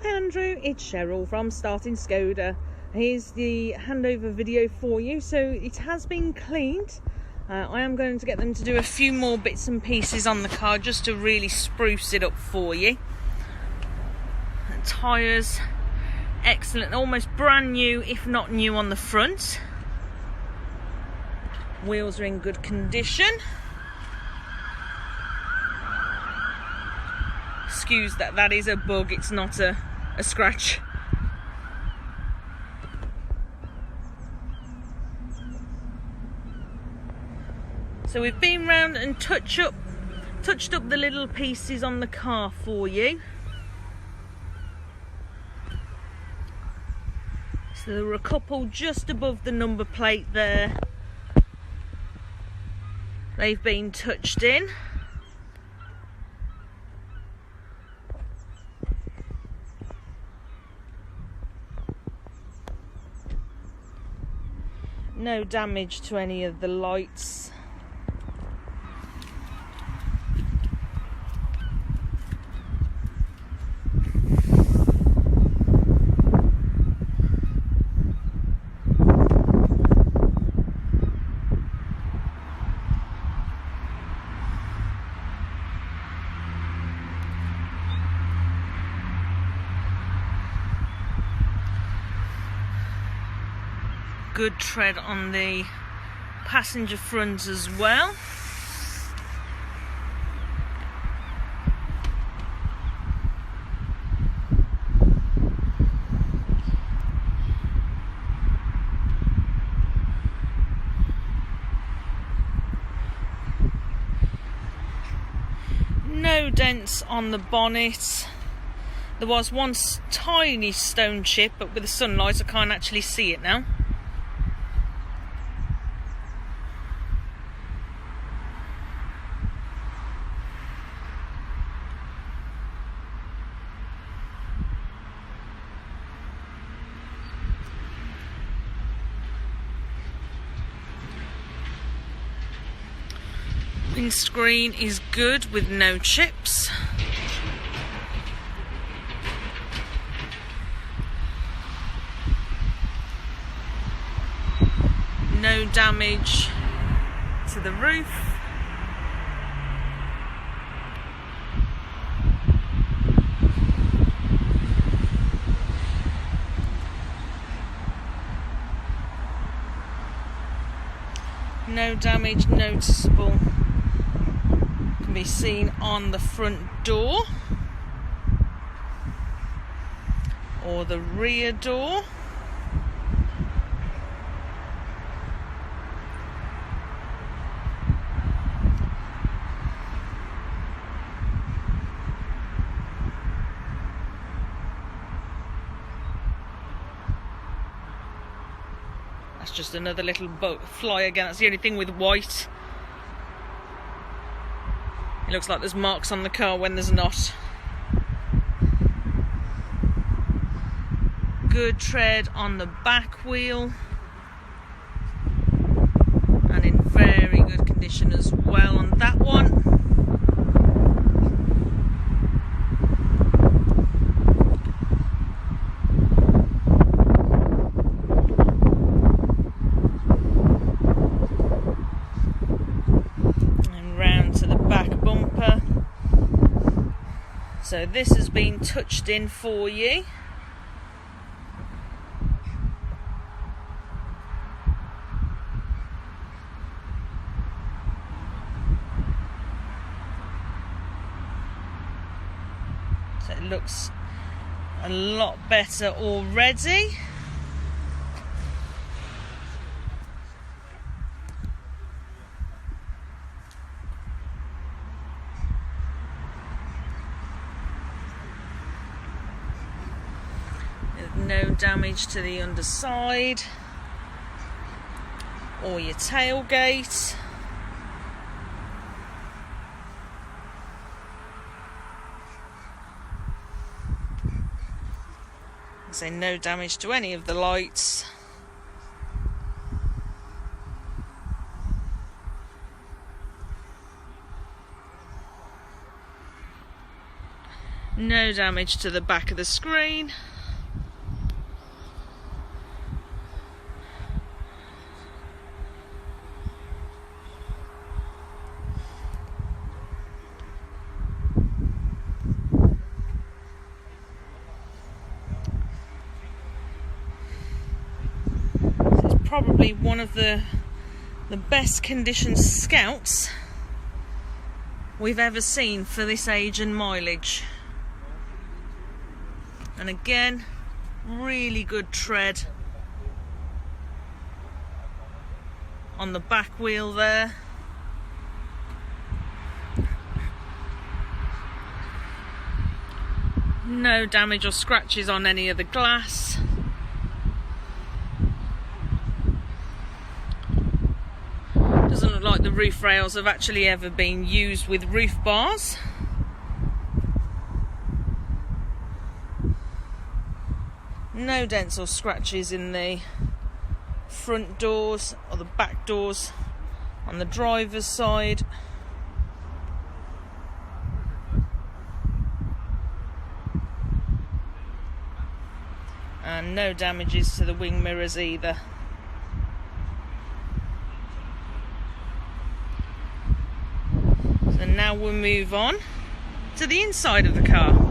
Hi Andrew, it's Cheryl from Starting Skoda. Here's the handover video for you. So it has been cleaned. I am going to get them to do a few more bits and pieces on the car just to really spruce it up for you. The tyres, excellent, almost brand new if not new on the front. Wheels are in good condition. Excuse that is a bug, it's not a scratch. So we've been round and touched up the little pieces on the car for you. So there were a couple just above the number plate there. They've been touched in. No damage to any of the lights. Good tread on the passenger front as well. No dents on the bonnet. There was one tiny stone chip, but with the sunlight I can't actually see it now. Windscreen is good with no chips. No damage to the roof. No damage noticeable can be seen on the front door or the rear door. That's just another little fly again. That's the only thing with white. It looks like there's marks on the car when there's not. Good tread on the back wheel. And in very good condition as well on that one. So this has been touched in for you. So it looks a lot better already. No damage to the underside or your tailgate. So no damage to any of the lights. No damage to the back of the screen. Probably one of the best conditioned Scouts we've ever seen for this age and mileage. And again, really good tread on the back wheel there. No damage or scratches on any of the glass. Doesn't look like the roof rails have actually ever been used with roof bars. No dents or scratches in the front doors or the back doors on the driver's side. And no damages to the wing mirrors either. So now we'll move on to the inside of the car.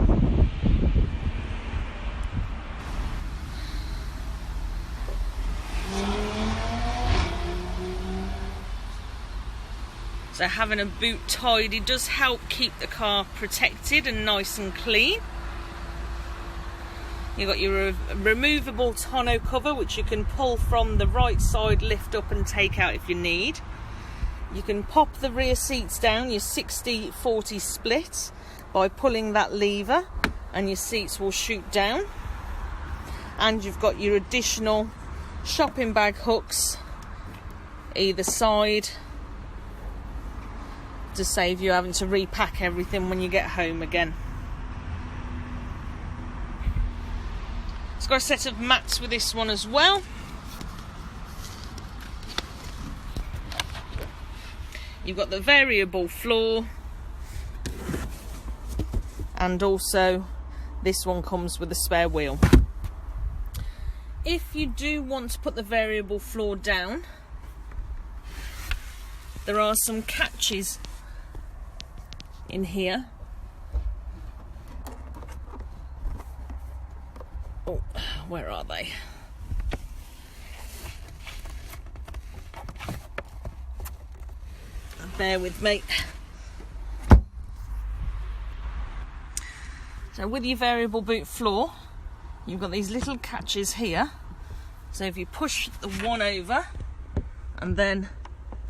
So having a boot tidy does help keep the car protected and nice and clean. You've got your removable tonneau cover, which you can pull from the right side, lift up and take out if you need. You can pop the rear seats down, your 60-40 split, by pulling that lever, and your seats will shoot down. And you've got your additional shopping bag hooks either side to save you having to repack everything when you get home again. It's got a set of mats with this one as well. You've got the variable floor, and also this one comes with a spare wheel. If you do want to put the variable floor down, there are some catches in here. Oh, where are they? Bear with me. So with your variable boot floor, you've got these little catches here. So if you push the one over and then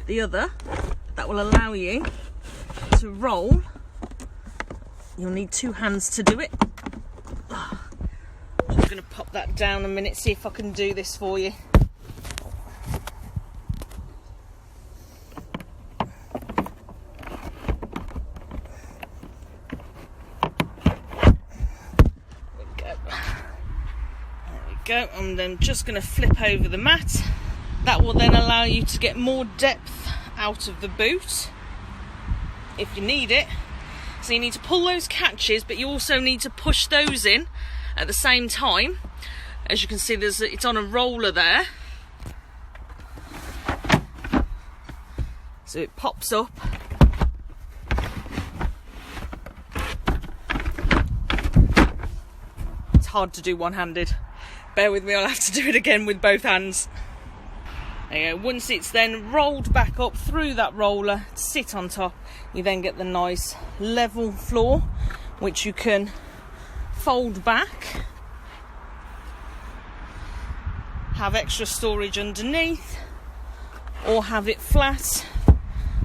the other, that will allow you to roll. You'll need two hands to do it. I'm just going to pop that down a minute, see if I can do this for you. Go, and then just going to flip over the mat. That will then allow you to get more depth out of the boot if you need it. So you need to pull those catches, but you also need to push those in at the same time. As you can see, it's on a roller there, so it pops up. It's hard to do one-handed. Bear with me, I'll have to do it again with both hands. There you go. Once it's then rolled back up through that roller to sit on top, you then get the nice level floor, which you can fold back, have extra storage underneath, or have it flat,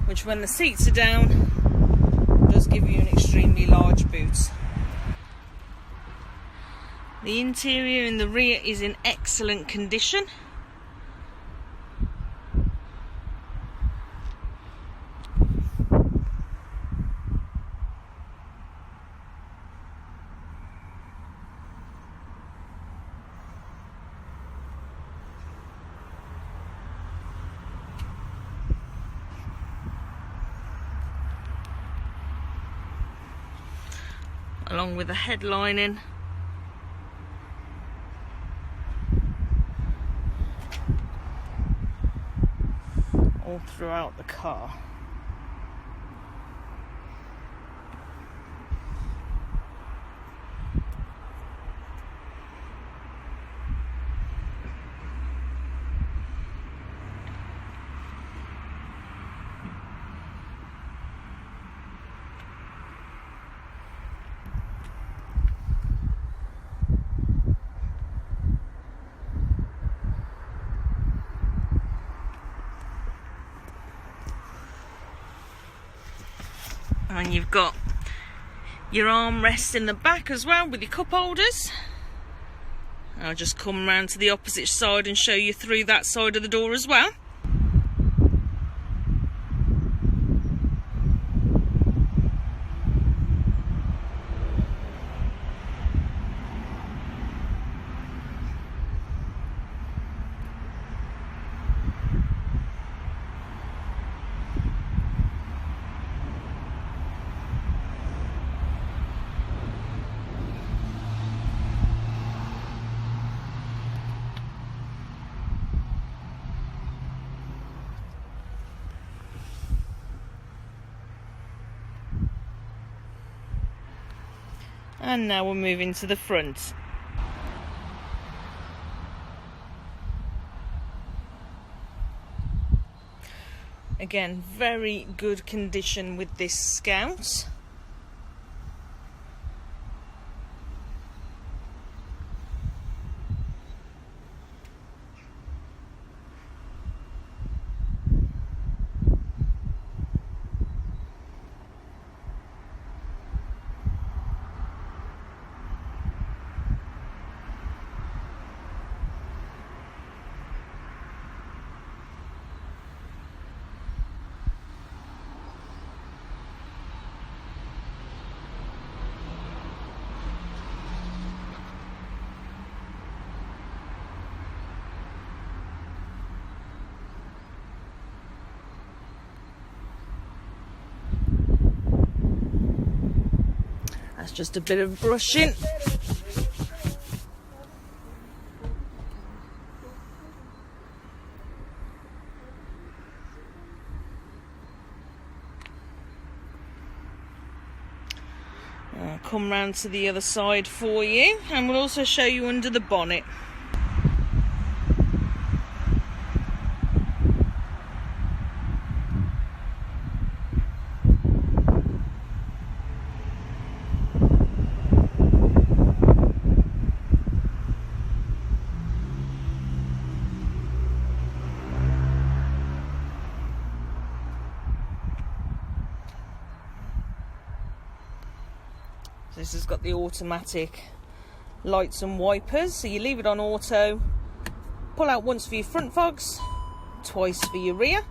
which when the seats are down does give you an extremely large boot. The interior in the rear is in excellent condition. along with the headlining. All throughout the car. And you've got your armrest in the back as well with your cup holders. I'll just come round to the opposite side and show you through that side of the door as well. And now we're moving to the front. Again, very good condition with this Scout. That's just a bit of brushing. I'll come round to the other side for you, and we'll also show you under the bonnet. This has got the automatic lights and wipers, so you leave it on auto, pull out once for your front fogs, twice for your rear.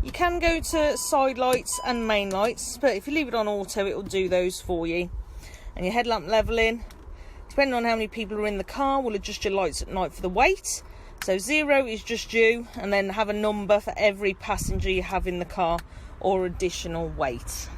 You can go to side lights and main lights, but if you leave it on auto it will do those for you. And your headlamp levelling, depending on how many people are in the car, will adjust your lights at night for the weight. So 0 is just you, and then have a number for every passenger you have in the car or additional weight.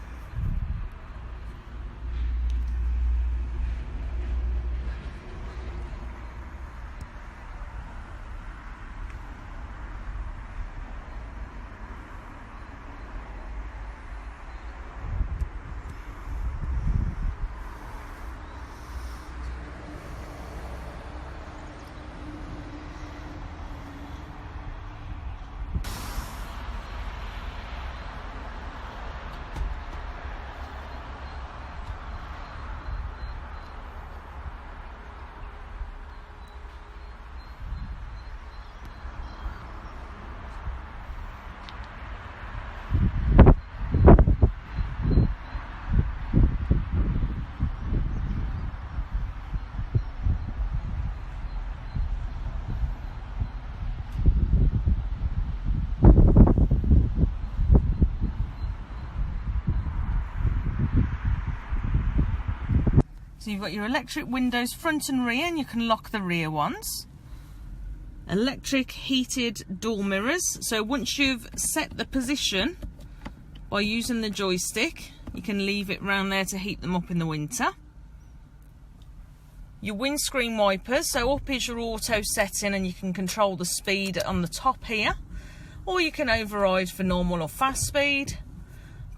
So you've got your electric windows front and rear, and you can lock the rear ones. Electric heated door mirrors, so once you've set the position by using the joystick, you can leave it round there to heat them up in the winter. your windscreen wipers. So up is your auto setting, and you can control the speed on the top here, or you can override for normal or fast speed.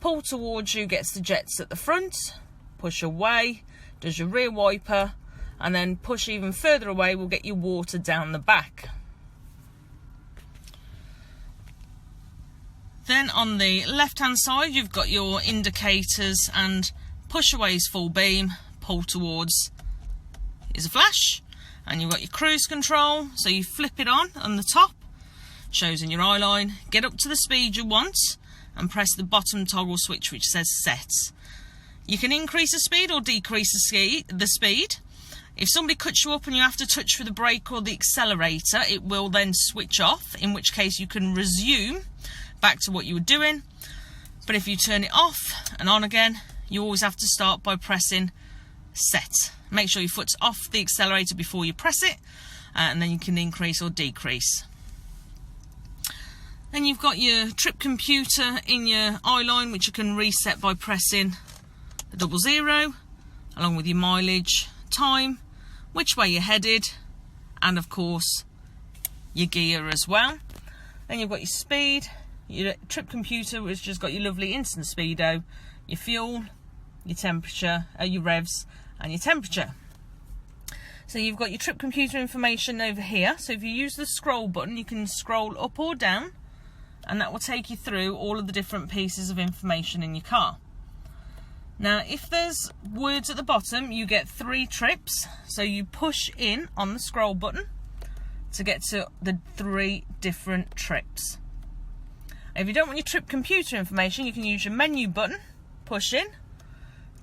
Pull towards you gets the jets at the front, push away does your rear wiper, and then push even further away will get your water down the back. Then on the left hand side you've got your indicators, and push away is full beam, pull towards is a flash, and you've got your cruise control, so you flip it on the top, shows in your eye line, get up to the speed you want and press the bottom toggle switch which says set. You can increase the speed or decrease the speed. If somebody cuts you up and you have to touch for the brake or the accelerator, it will then switch off, in which case you can resume back to what you were doing. But if you turn it off and on again, you always have to start by pressing set. Make sure your foot's off the accelerator before you press it, and then you can increase or decrease. Then you've got your trip computer in your eye line, which you can reset by pressing the 00, along with your mileage, time, which way you're headed, and of course your gear as well. Then you've got your speed, your trip computer, which has got your lovely instant speedo, your fuel, your temperature, your revs, and your temperature. So you've got your trip computer information over here. So if you use the scroll button, you can scroll up or down, and that will take you through all of the different pieces of information in your car. Now, if there's words at the bottom, you get 3 trips. So you push in on the scroll button to get to the 3 different trips. If you don't want your trip computer information, you can use your menu button, push in,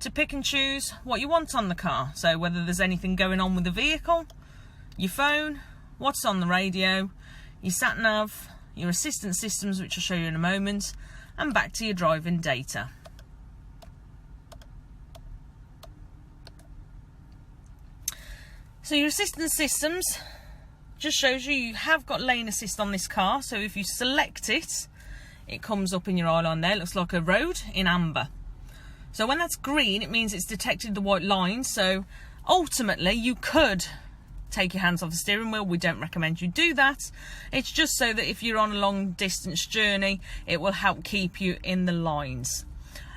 to pick and choose what you want on the car. So whether there's anything going on with the vehicle, your phone, what's on the radio, your sat nav, your assistance systems, which I'll show you in a moment, and back to your driving data. So your assistance systems just shows you have got lane assist on this car. So if you select it, it comes up in your eye line there. It looks like a road in amber. So when that's green, it means it's detected the white line. So ultimately you could take your hands off the steering wheel. We don't recommend you do that. It's just so that if you're on a long distance journey, it will help keep you in the lines.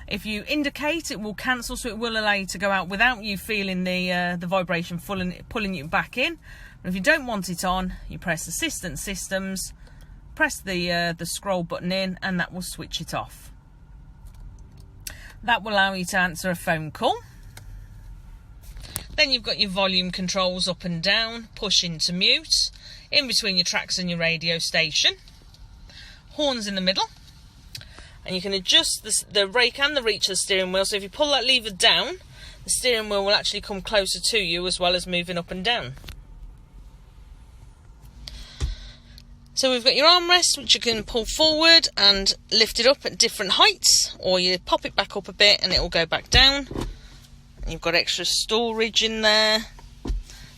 If you indicate, it will cancel, so it will allow you to go out without you feeling the vibration pulling you back in. But if you don't want it on, you press Assistant Systems, press the scroll button in, and that will switch it off. That will allow you to answer a phone call. Then you've got your volume controls up and down, push into mute, in between your tracks and your radio station, horns in the middle. And you can adjust the rake and the reach of the steering wheel. So if you pull that lever down, the steering wheel will actually come closer to you, as well as moving up and down. So we've got your armrest, which you can pull forward and lift it up at different heights, or you pop it back up a bit and it will go back down. And you've got extra storage in there.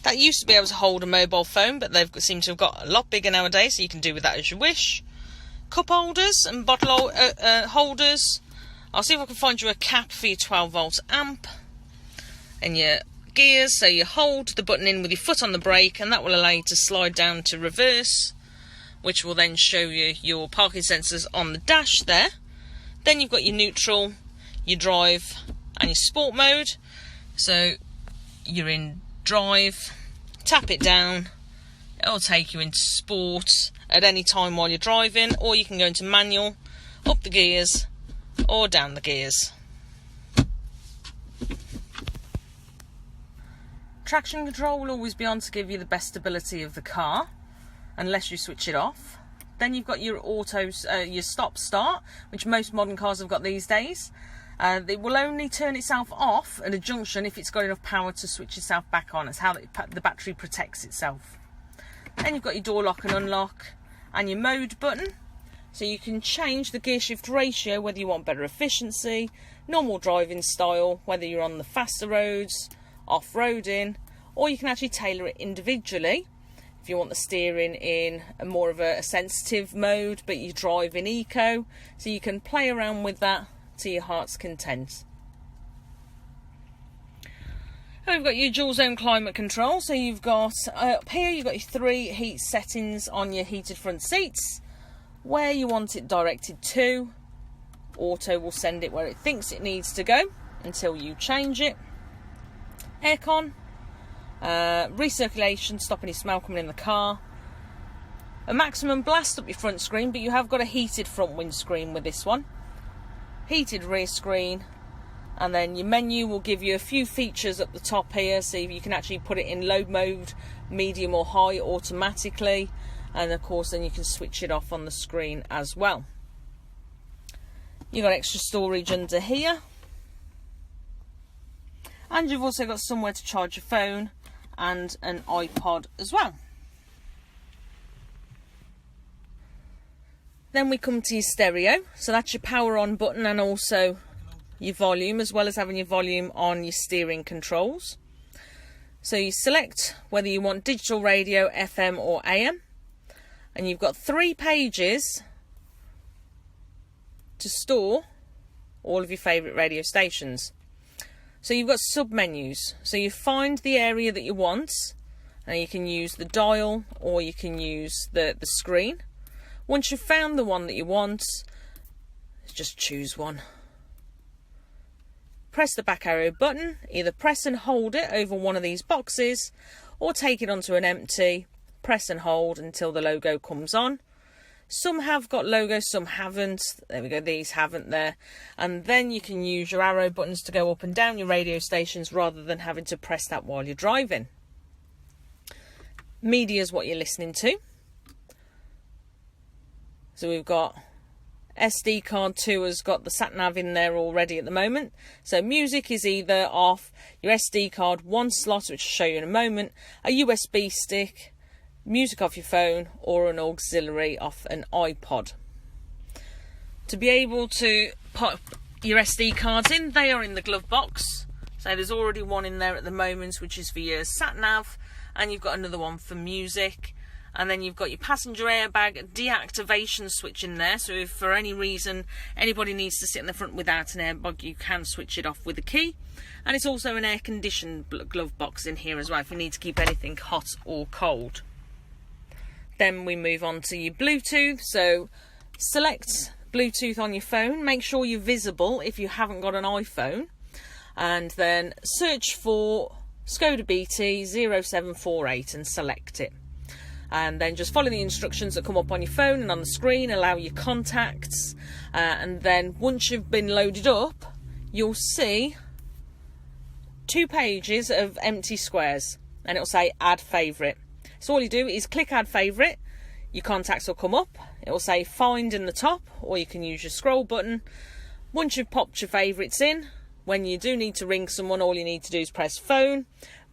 That used to be able to hold a mobile phone, but they've seem to have got a lot bigger nowadays, so you can do with that as you wish. Cup holders and bottle holders. I'll see if I can find you a cap for your 12 volt amp. And your gears, so you hold the button in with your foot on the brake, and that will allow you to slide down to reverse, which will then show you your parking sensors on the dash there. Then you've got your neutral, your drive, and your sport mode. So you're in drive, tap it down, it'll take you into sport at any time while you're driving, or you can go into manual, up the gears, or down the gears. Traction control will always be on to give you the best stability of the car, unless you switch it off. Then you've got your your stop start, which most modern cars have got these days. It will only turn itself off at a junction if it's got enough power to switch itself back on. It's how the battery protects itself. Then you've got your door lock and unlock, and your mode button, so you can change the gear shift ratio, whether you want better efficiency, normal driving style, whether you're on the faster roads, off-roading, or you can actually tailor it individually. If you want the steering in more of a sensitive mode, but you drive in eco, so you can play around with that to your heart's content. And we've got your dual zone climate control. So you've got up here, you've got your 3 heat settings on your heated front seats. Where you want it directed to, auto will send it where it thinks it needs to go until you change it. Aircon, recirculation, stop any smell coming in the car. A maximum blast up your front screen, but you have got a heated front windscreen with this one. Heated rear screen, and then your menu will give you a few features at the top here, so you can actually put it in low mode, medium or high automatically, and of course then you can switch it off on the screen as well. You've got extra storage under here, and you've also got somewhere to charge your phone and an iPod as well. Then we come to your stereo, so that's your power on button and also your volume, as well as having your volume on your steering controls. So you select whether you want digital radio, FM or AM, and you've got 3 pages to store all of your favourite radio stations. So you've got sub-menus, so you find the area that you want, and you can use the dial or you can use the screen. Once you've found the one that you want, just choose one. Press the back arrow button, either press and hold it over one of these boxes or take it onto an empty, press and hold until the logo comes on. Some have got logos, some haven't. There we go, these haven't there. And then you can use your arrow buttons to go up and down your radio stations rather than having to press that while you're driving. Media is what you're listening to. So we've got SD card 2 has got the sat nav in there already at the moment. So music is either off your SD card 1 slot, which I'll show you in a moment, a USB stick, music off your phone, or an auxiliary off an iPod. To be able to put your SD cards in, they are in the glove box. So there's already one in there at the moment, which is for your sat nav, and you've got another one for music. And then you've got your passenger airbag deactivation switch in there. So if for any reason anybody needs to sit in the front without an airbag, you can switch it off with a key. And it's also an air conditioned glove box in here as well if you need to keep anything hot or cold. Then we move on to your Bluetooth. So select Bluetooth on your phone. Make sure you're visible if you haven't got an iPhone. And then search for Skoda BT 0748 and select it. And then just follow the instructions that come up on your phone and on the screen, allow your contacts, and then once you've been loaded up, you'll see 2 pages of empty squares, and it'll say add favourite. So all you do is click add favourite, your contacts will come up, it'll say find in the top, or you can use your scroll button. Once you've popped your favourites in, when you do need to ring someone, all you need to do is press phone,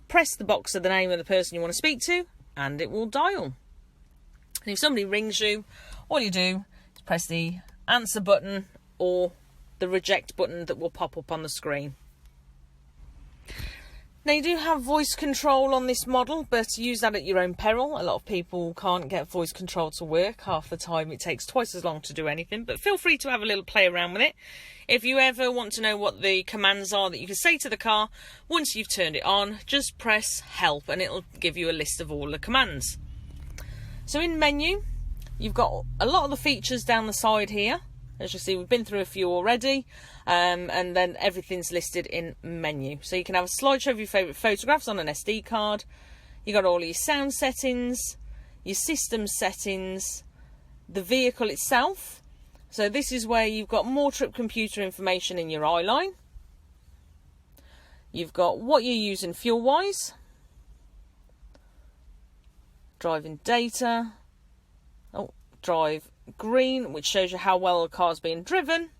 press the box of the name of the person you want to speak to, and it will dial. And if somebody rings you, all you do is press the answer button or the reject button that will pop up on the screen. Now you do have voice control on this model, but use that at your own peril. A lot of people can't get voice control to work. Half the time it takes twice as long to do anything, but feel free to have a little play around with it. If you ever want to know what the commands are that you can say to the car, once you've turned it on, just press help and it'll give you a list of all the commands. So in menu, you've got a lot of the features down the side here. As you see, we've been through a few already, and then everything's listed in menu. So you can have a slideshow of your favourite photographs on an SD card. You've got all your sound settings, your system settings, the vehicle itself. So this is where you've got more trip computer information in your eye line. You've got what you're using fuel-wise, driving data, drive green, which shows you how well the car's being driven,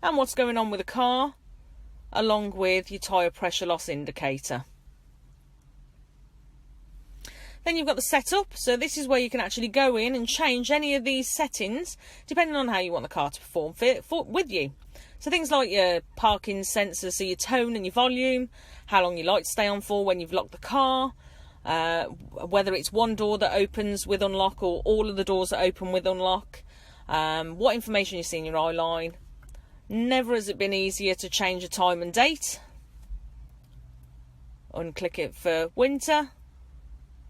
and what's going on with the car, along with your tyre pressure loss indicator. Then you've got the setup, so this is where you can actually go in and change any of these settings depending on how you want the car to perform with you. So things like your parking sensors, so your tone and your volume, how long your lights stay on for when you've locked the car, whether it's one door that opens with unlock or all of the doors that open with unlock, what information you see in your eye line. Never has it been easier to change a time and date. unclick it for winter,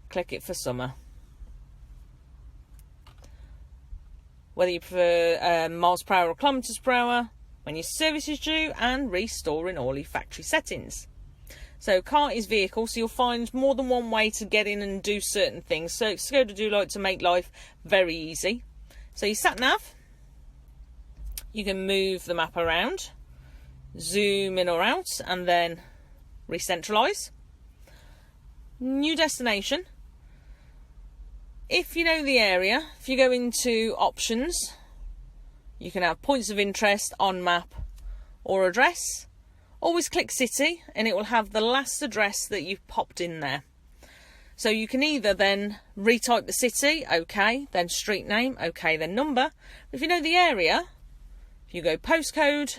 click it for summer. Whether you prefer miles per hour or kilometres per hour, when your service is due, and restore in all your factory settings. So car is vehicle, so you'll find more than one way to get in and do certain things. So Skoda do like to make life very easy. So your sat nav, you can move the map around, zoom in or out, and then re-centralise. New destination. If you know the area, if you go into options, you can have points of interest, on map, or address. Always click city and it will have the last address that you've popped in there. So you can either then retype the city, okay, then street name, okay, then number. If you know the area, if you go postcode,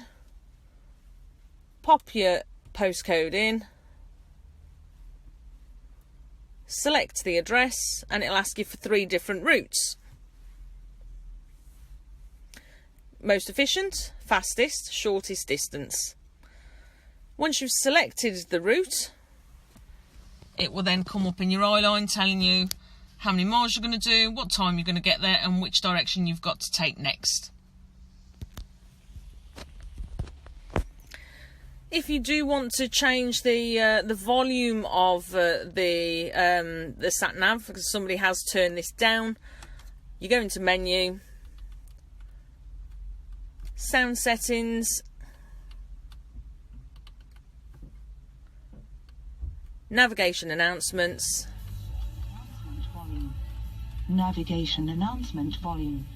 pop your postcode in, select the address, and it'll ask you for 3 different routes. Most efficient, fastest, shortest distance. Once you've selected the route, it will then come up in your eye line telling you how many miles you're going to do, what time you're going to get there, and which direction you've got to take next. If you do want to change the volume of the sat nav, because somebody has turned this down, you go into menu, sound settings, navigation announcements. Navigation announcement volume.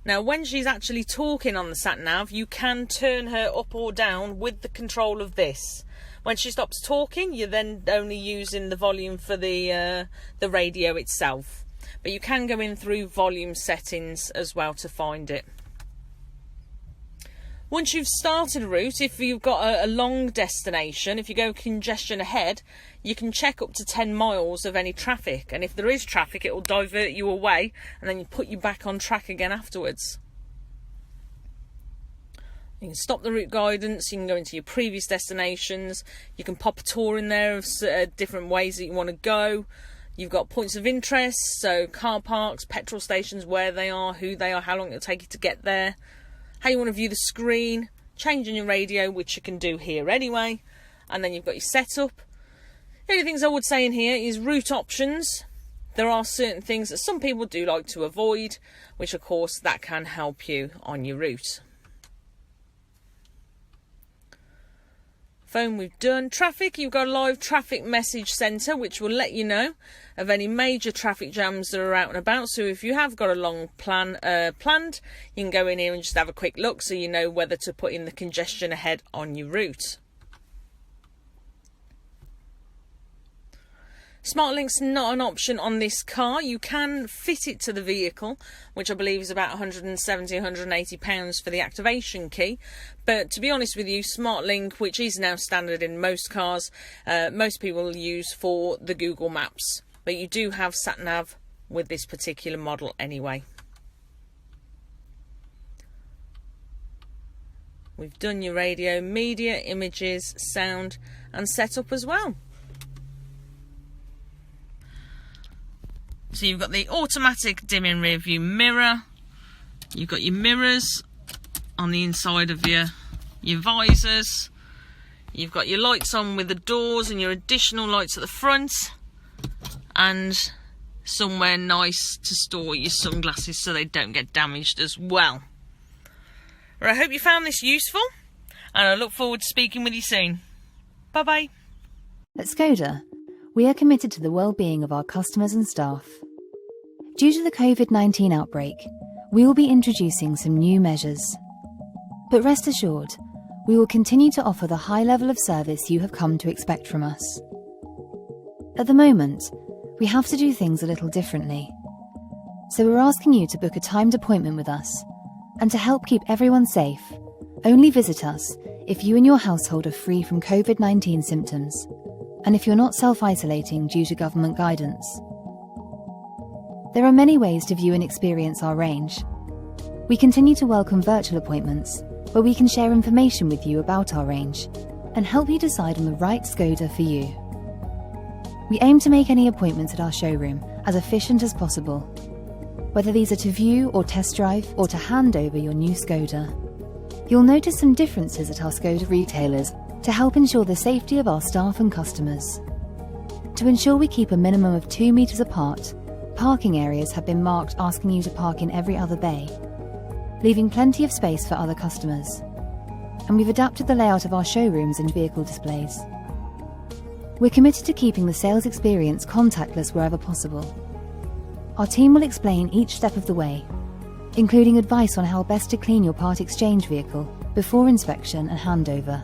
Now when she's actually talking on the sat nav, you can turn her up or down with the control of this. When she stops talking, you're then only using the volume for the radio itself. But you can go in through volume settings as well to find it. Once you've started a route, if you've got a long destination, if you go congestion ahead, you can check up to 10 miles of any traffic. And if there is traffic, it will divert you away and then you put you back on track again afterwards. You can stop the route guidance, you can go into your previous destinations, you can pop a tour in there of different ways that you want to go. You've got points of interest, so car parks, petrol stations, where they are, who they are, how long it'll take you to get there. How you want to view the screen, changing your radio, which you can do here anyway, and then you've got your setup. The only things I would say in here is route options. There are certain things that some people do like to avoid, which of course that can help you on your route. Phone we've done. Traffic, you've got a live traffic message centre which will let you know of any major traffic jams that are out and about. So if you have got a long plan planned, you can go in here and just have a quick look so you know whether to put in the congestion ahead on your route. Smart Link's not an option on this car. You can fit it to the vehicle, which I believe is about £170–180 for the activation key. But to be honest with you, Smart Link, which is now standard in most cars, most people use for the Google Maps. But you do have sat-nav with this particular model anyway. We've done your radio, media, images, sound and setup as well. So you've got the automatic dimming rear view mirror, you've got your mirrors on the inside of your visors, you've got your lights on with the doors and your additional lights at the front, and somewhere nice to store your sunglasses so they don't get damaged as well. Well, I hope you found this useful and I look forward to speaking with you soon. Bye bye. At Skoda, we are committed to the well-being of our customers and staff. Due to the COVID-19 outbreak, we will be introducing some new measures. But rest assured, we will continue to offer the high level of service you have come to expect from us. At the moment, we have to do things a little differently. So we're asking you to book a timed appointment with us, and to help keep everyone safe, only visit us if you and your household are free from COVID-19 symptoms, and if you're not self-isolating due to government guidance. There are many ways to view and experience our range. We continue to welcome virtual appointments, where we can share information with you about our range, and help you decide on the right Skoda for you. We aim to make any appointments at our showroom as efficient as possible, whether these are to view or test drive or to hand over your new Skoda. You'll notice some differences at our Skoda retailers to help ensure the safety of our staff and customers. To ensure we keep a minimum of 2 meters apart, parking areas have been marked asking you to park in every other bay, leaving plenty of space for other customers. And we've adapted the layout of our showrooms and vehicle displays. We're committed to keeping the sales experience contactless wherever possible. Our team will explain each step of the way, including advice on how best to clean your part exchange vehicle before inspection and handover.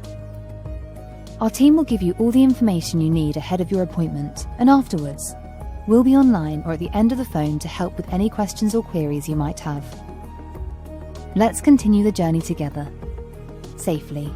Our team will give you all the information you need ahead of your appointment, and afterwards, we'll be online or at the end of the phone to help with any questions or queries you might have. Let's continue the journey together, safely.